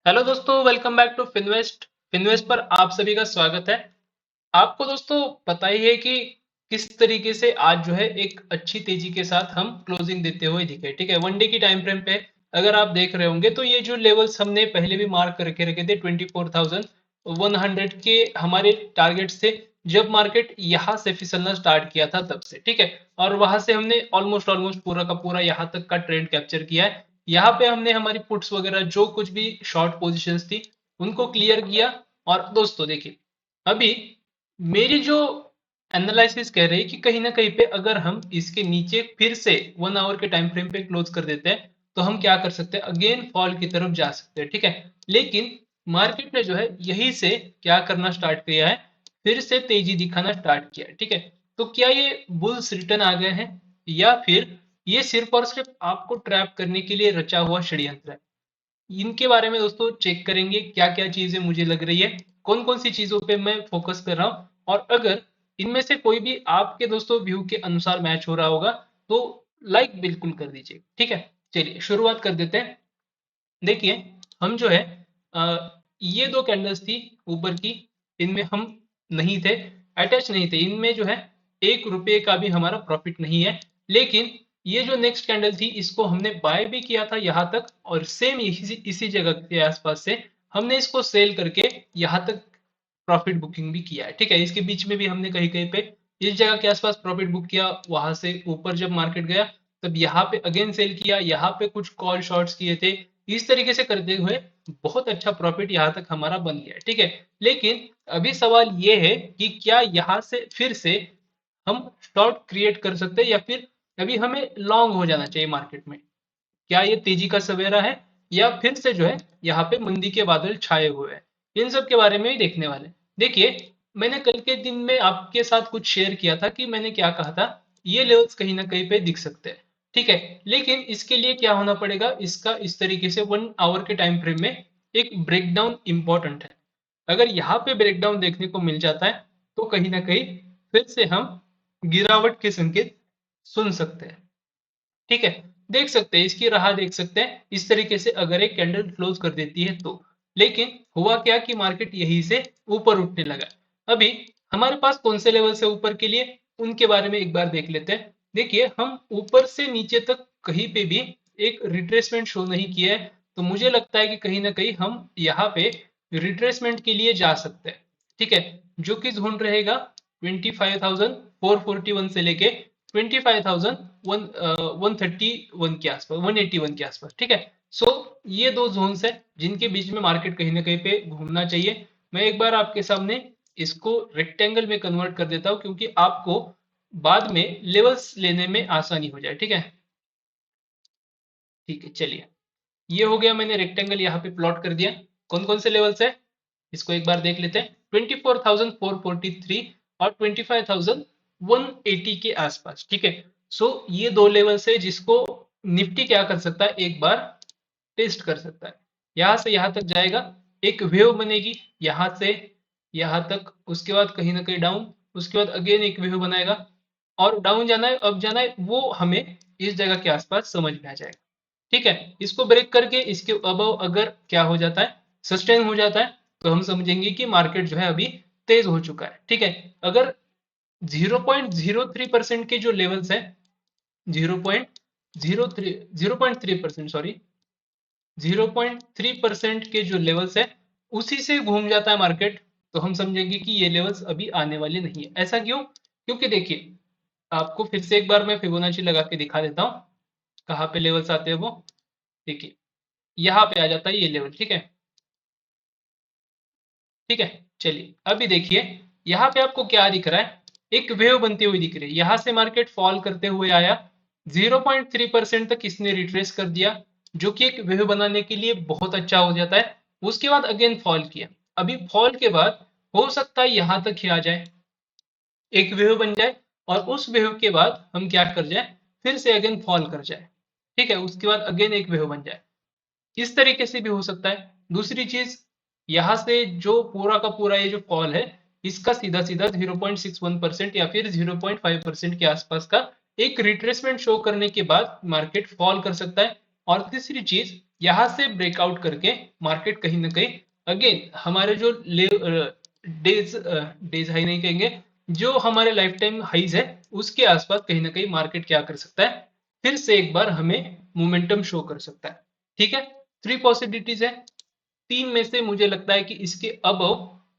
Hello दोस्तों, welcome back to Finvest. Finvest पर आप सभी का स्वागत है। आपको दोस्तों पता ही है कि किस तरीके से आज जो है एक अच्छी तेजी के साथ हम क्लोजिंग देते हुए दिखे। ठीक है, वन डे की टाइम फ्रेम पे अगर आप देख रहे होंगे तो ये जो लेवल्स हमने पहले भी मार्क करके रखे थे 24,100 के हमारे टारगेट्स थे जब मार्केट यहाँ से फिसलना स्टार्ट किया था तब से। ठीक है, और वहां से हमने ऑलमोस्ट ऑलमोस्ट पूरा का पूरा यहाँ तक का ट्रेंड कैप्चर किया है। यहाँ पे हमने हमारी पुट्स वगैरह जो कुछ भी शॉर्ट पोजीशंस थी उनको क्लियर किया। और दोस्तों देखिए, अभी मेरी जो एनालिसिस कह रही है कि कहीं ना कहीं पे अगर हम इसके नीचे फिर से 1 आवर के टाइम फ्रेम पे क्लोज कर देते हैं तो हम क्या कर सकते हैं, अगेन फॉल की तरफ जा सकते हैं। ठीक है, लेकिन मार्केट ने जो है यही से क्या करना स्टार्ट किया है, फिर से तेजी दिखाना स्टार्ट किया है। ठीक है, तो क्या ये बुल्स रिटर्न आ गए हैं या फिर ये सिर्फ और सिर्फ आपको ट्रैप करने के लिए रचा हुआ षड्यंत्र है? इनके बारे में दोस्तों चेक करेंगे क्या क्या चीजें मुझे लग रही है, कौन कौन सी चीजों पे मैं फोकस कर रहा हूँ, और अगर इनमें से कोई भी आपके दोस्तों व्यू के अनुसार मैच हो रहा होगा तो लाइक बिल्कुल कर दीजिए। ठीक है, चलिए शुरुआत कर देते हैं। देखिए, हम जो है ये दो कैंडल्स थी ऊपर की, इनमें हम नहीं थे, अटैच नहीं थे, इनमें जो है 1 रुपये का भी हमारा प्रॉफिट नहीं है। लेकिन ये जो नेक्स्ट कैंडल थी इसको हमने बाय भी किया था यहाँ तक, और सेम इसी जगह के आसपास से हमने इसको सेल करके यहाँ तक प्रॉफिट बुकिंग भी किया है। ठीक है, इसके बीच में भी हमने कहीं कहीं पे इस जगह के आसपास प्रॉफिट बुक किया, वहां से ऊपर जब मार्केट गया तब यहाँ पे अगेन सेल किया, यहाँ पे कुछ कॉल शॉर्ट्स किए थे। इस तरीके से करते हुए बहुत अच्छा प्रॉफिट यहाँ तक हमारा बन गया है। ठीक है, लेकिन अभी सवाल ये है कि क्या यहाँ से फिर से हम शॉर्ट क्रिएट कर सकते हैं या फिर अभी हमें लॉन्ग हो जाना चाहिए मार्केट में? क्या ये तेजी का सवेरा है या फिर से जो है यहाँ पे मंदी के बादल छाए हुए हैं? इन सब के बारे में भी देखने वाले। देखिए, मैंने कल के दिन में आपके साथ कुछ शेयर किया था कि मैंने क्या कहा था, ये लेवल्स कहीं ना कहीं पे दिख सकते हैं। ठीक है, लेकिन इसके लिए क्या होना पड़ेगा, इसका इस तरीके से 1 आवर के टाइम फ्रेम में एक ब्रेकडाउन इंपॉर्टेंट है। अगर यहाँ पे ब्रेकडाउन देखने को मिल जाता है तो कहीं ना कहीं फिर से हम गिरावट के संकेत सुन सकते हैं। ठीक है, देख सकते हैं, इसकी राह देख सकते हैं इस तरीके से अगर एक कैंडल क्लोज कर देती है तो। लेकिन हुआ क्या कि मार्केट यहीं से ऊपर उठने लगा। अभी हमारे पास कौन से लेवल से ऊपर के लिए, उनके बारे में एक बार देख लेते हैं। देखिए, हम ऊपर से नीचे तक कहीं पे भी एक रिट्रेसमेंट शो नहीं किया है, तो मुझे लगता है कि कहीं ना कहीं हम यहाँ पे रिट्रेसमेंट के लिए जा सकते हैं। ठीक है, जो कि जोन रहेगा 25,441 से लेके 25,131 के आसपास, 181 के आसपास। ठीक है, सो ये दो जोन्स है जिनके बीच में मार्केट कहीं ना कहीं पे घूमना चाहिए। मैं एक बार आपके सामने इसको रेक्टेंगल में कन्वर्ट कर देता हूँ क्योंकि आपको बाद में लेवल्स लेने में आसानी हो जाए। ठीक है, ठीक है, चलिए, ये हो गया, मैंने रेक्टेंगल यहाँ पे प्लॉट कर दिया। कौन कौन से लेवल्स है इसको एक बार देख लेते हैं। 24,443 और 25,180 के आसपास। ठीक है, सो ये दो लेवल्स है जिसको निफ्टी क्या कर सकता है, एक बार टेस्ट कर सकता है। यहां से यहां तक जाएगा, एक वेव बनेगी यहां से यहां तक, उसके बाद कहीं ना कहीं डाउन, उसके बाद अगेन एक वेव बनाएगा, और डाउन जाना है, अब जाना है, वो हमें इस जगह के आसपास समझ में आ जाएगा। ठीक है, इसको ब्रेक करके इसके अबव अगर क्या हो जाता है, सस्टेन हो जाता है, तो हम समझेंगे कि मार्केट जो है अभी तेज हो चुका है। ठीक है, अगर 0.03% के जो लेवल्स हैं, 0.03 सॉरी, 0.3% के जो लेवल्स है उसी से घूम जाता है मार्केट, तो हम समझेंगे कि ये लेवल्स अभी आने वाले नहीं है। ऐसा क्यों? क्योंकि देखिए, आपको फिर से एक बार मैं फिबोनाची लगा के दिखा देता हूँ कहाँ पे लेवल्स आते हैं वो। देखिए, यहाँ पे आ जाता है ये लेवल। ठीक है, ठीक है, चलिए अभी देखिए, यहाँ पे आपको क्या दिख रहा है, एक वेव बनती हुई दिख रही है। यहाँ से मार्केट फॉल करते हुए आया, 0.3% तक इसने रिट्रेस कर दिया, जो कि एक वेव बनाने के लिए बहुत अच्छा हो जाता है। उसके बाद अगेन फॉल किया। अभी फॉल के बाद हो सकता है यहाँ तक ही आ जाए, एक वेव बन जाए, और उस वेव के बाद हम क्या कर जाए, फिर से अगेन फॉल कर जाए। ठीक है, उसके बाद अगेन एक वेव बन जाए। इस तरीके से भी हो सकता है। दूसरी चीज, यहां से जो पूरा का पूरा ये जो फॉल है, इसका सीधा सीधा 0.61% या फिर 0.5% के आसपास का एक रिट्रेसमेंट शो करने के बाद मार्केट फॉल कर सकता है। और तीसरी चीज, यहाँ से ब्रेकआउट करके मार्केट कहीं ना कहीं अगेन हमारे जो डेज डेज हाई नहीं कहेंगे, जो हमारे लाइफ टाइम हाइज है उसके आसपास कहीं ना कहीं मार्केट क्या कर सकता है, फिर से एक बार हमें मोमेंटम शो कर सकता है। ठीक है, थ्री पॉसिबिलिटीज है, तीन में से मुझे लगता है कि इसके अब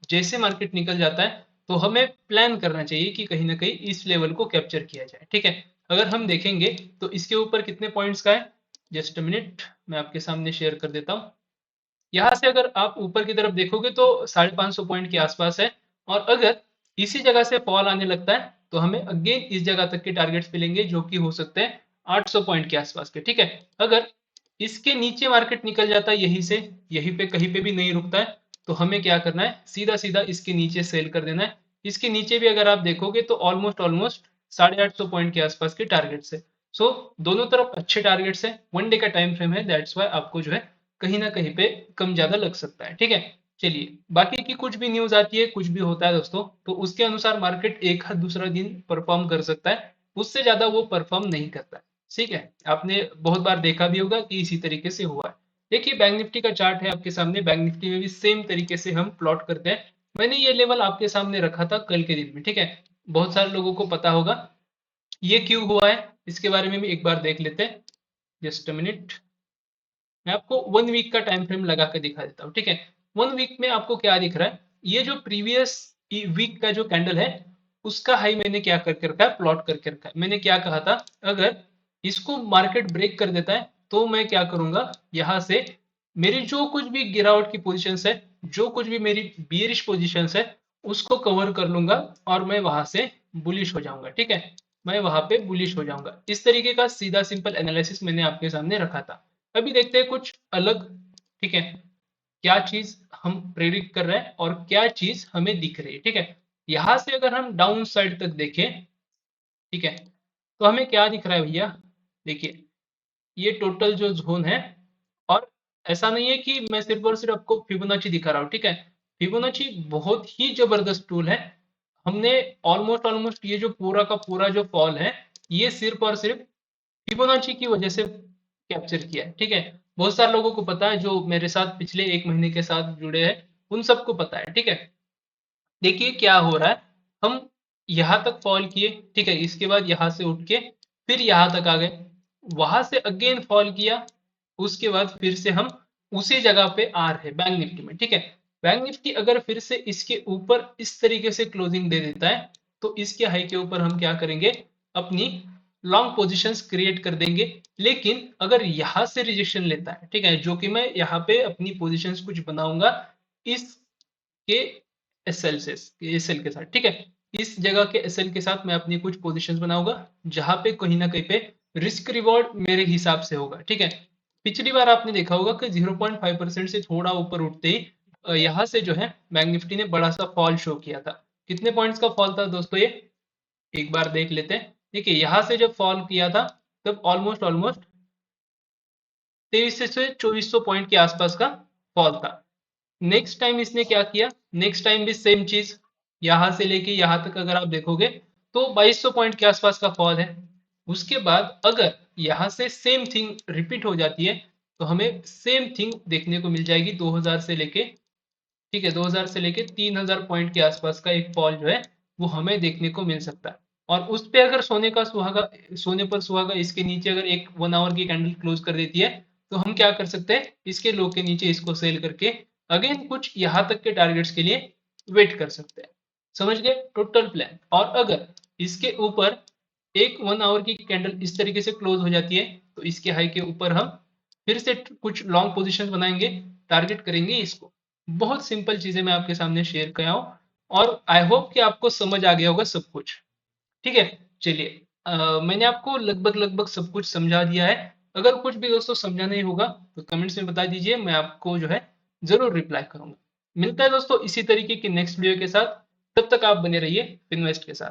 जैसे मार्केट निकल जाता है तो हमें प्लान करना चाहिए कि कहीं ना कहीं इस लेवल को कैप्चर किया जाए। ठीक है, अगर हम देखेंगे तो इसके ऊपर कितने पॉइंट्स का है, जस्ट अ मिनट मैं आपके सामने शेयर कर देता हूँ। यहाँ से अगर आप ऊपर की तरफ देखोगे तो 550 पॉइंट के आसपास है, और अगर इसी जगह से फॉल आने लगता है तो हमें अगेन इस जगह तक के टारगेट्स मिलेंगे जो कि हो सकते हैं 800 पॉइंट के आसपास के। ठीक है, अगर इसके नीचे मार्केट निकल जाता है यहीं से, यहीं पे कहीं पे भी नहीं रुकता है, तो हमें क्या करना है, सीधा सीधा इसके नीचे सेल कर देना है। इसके नीचे भी अगर आप देखोगे तो ऑलमोस्ट ऑलमोस्ट 850 पॉइंट के आसपास के टारगेट्स है। सो दोनों तरफ अच्छे टारगेट्स है, वन डे का टाइम फ्रेम है, दैट्स वाई आपको जो है कहीं ना कहीं पे कम ज्यादा लग सकता है। ठीक है, चलिए बाकी की कुछ भी न्यूज आती है, कुछ भी होता है दोस्तों, तो उसके अनुसार मार्केट एक हाथ दूसरा दिन परफॉर्म कर सकता है, उससे ज्यादा वो परफॉर्म नहीं करता है। ठीक है, आपने बहुत बार देखा भी होगा कि इसी तरीके से हुआ है। देखिए बैंक निफ्टी का चार्ट है आपके सामने, बैंक निफ्टी में भी सेम तरीके से हम प्लॉट करते हैं। मैंने ये लेवल आपके सामने रखा था कल के दिन में। ठीक है, बहुत सारे लोगों को पता होगा ये क्यों हुआ है, इसके बारे में भी एक बार देख लेते हैं। जस्ट अ मिनट, मैं आपको वन वीक का टाइम फ्रेम लगा के दिखा देता हूँ। ठीक है, वन वीक में आपको क्या दिख रहा है, ये जो प्रीवियस वीक का जो कैंडल है उसका हाई मैंने क्या करके रखा है, प्लॉट करके रखा है। मैंने क्या कहा था, अगर इसको मार्केट ब्रेक कर देता है तो मैं क्या करूंगा, यहां से मेरी जो कुछ भी गिरावट की पोजीशंस है, जो कुछ भी मेरी बियरिश पोजीशंस है, उसको कवर कर लूंगा और मैं वहां से बुलिश हो जाऊंगा। ठीक है, मैं वहां पे बुलिश हो जाऊंगा। इस तरीके का सीधा सिंपल एनालिसिस मैंने आपके सामने रखा था। अभी देखते हैं कुछ अलग। ठीक है, क्या चीज हम प्रेडिक्ट कर रहे हैं और क्या चीज हमें दिख रही है। ठीक है, यहां से अगर हम डाउन साइड तक देखें, ठीक है, तो हमें क्या दिख रहा है भैया, देखिए ये टोटल जो जोन है, और ऐसा नहीं है कि मैं सिर्फ और सिर्फ आपको फिबोनाची दिखा रहा हूँ। ठीक है, फिबोनाची बहुत ही जबरदस्त टूल है। हमने ऑलमोस्ट ऑलमोस्ट ये जो पूरा का पूरा जो फॉल है, ये सिर्फ और सिर्फ फिबोनाची की वजह से कैप्चर किया है। ठीक है, बहुत सारे लोगों को पता है, जो मेरे साथ पिछले एक महीने के साथ जुड़े हैं उन सबको पता है। ठीक है, देखिए क्या हो रहा है, हम यहां तक फॉल किए, ठीक है, इसके बाद यहां से उठ के फिर यहां तक आ गए, वहां से अगेन फॉल किया, उसके बाद फिर से हम उसी जगह पे आ रहे बैंक निफ्टी में। ठीक है, बैंक निफ्टी अगर फिर से इसके ऊपर इस तरीके से क्लोजिंग दे देता है तो इसके हाई के ऊपर हम क्या करेंगे, अपनी लॉन्ग पोजीशंस क्रिएट कर देंगे। लेकिन अगर यहां से रिजेक्शन लेता है, ठीक है, जो कि मैं यहाँ पे अपनी पोजीशंस कुछ बनाऊंगा इसके एसएल से, एसएल के साथ। ठीक है, इस जगह के एसएल के साथ मैं अपनी कुछ पोजीशंस बनाऊंगा जहां पे कहीं ना कहीं पे रिस्क रिवॉर्ड मेरे हिसाब से होगा। ठीक है, पिछली बार आपने देखा होगा कि 0.5% से थोड़ा ऊपर उठते ही यहाँ से जो है बैंक निफ्टी ने बड़ा सा फॉल शो किया था। कितने पॉइंट्स का फॉल था दोस्तों, ये एक बार देख लेते हैं। देखिए यहाँ से जब फॉल किया था तब ऑलमोस्ट ऑलमोस्ट 2300 से 2400 पॉइंट के आसपास का फॉल था। नेक्स्ट टाइम इसने क्या किया, नेक्स्ट टाइम भी सेम चीज, यहां से लेके यहां तक अगर आप देखोगे तो 2200 पॉइंट के आसपास का फॉल है। उसके बाद अगर यहां से सेम थिंग रिपीट हो जाती है तो हमें सेम थिंग देखने को मिल जाएगी 2000 से लेके, ठीक है, 2000 से लेके 3000 पॉइंट के आसपास का एक फॉल जो है वो हमें देखने को मिल सकता है। और उस पे अगर सोने का सुहागा, सोने पर सुहागा इसके नीचे अगर एक 1 आवर की कैंडल क्लोज कर देती है तो हम क्या कर सकते हैं, इसके लो के नीचे इसको सेल करके अगेन कुछ यहां तक के टारगेट्स के लिए वेट कर सकते हैं। समझ गए टोटल प्लान। और अगर इसके ऊपर एक 1 आवर की कैंडल इस तरीके से क्लोज हो जाती है तो इसके हाई के ऊपर हम फिर से कुछ लॉन्ग पोजीशन बनाएंगे, टारगेट करेंगे इसको। बहुत सिंपल चीजें मैं आपके सामने शेयर कर हूं और आई होप कि आपको समझ आ गया होगा सब कुछ। ठीक है, चलिए मैंने आपको लगभग लगभग सब कुछ समझा दिया है। अगर कुछ भी दोस्तों समझा नहीं होगा तो कमेंट्स में बता दीजिए, मैं आपको जो है जरूर रिप्लाई करूंगा। मिलता है दोस्तों इसी तरीके की नेक्स्ट वीडियो के साथ, तब तक आप बने रहिए फिनवेस्ट के साथ।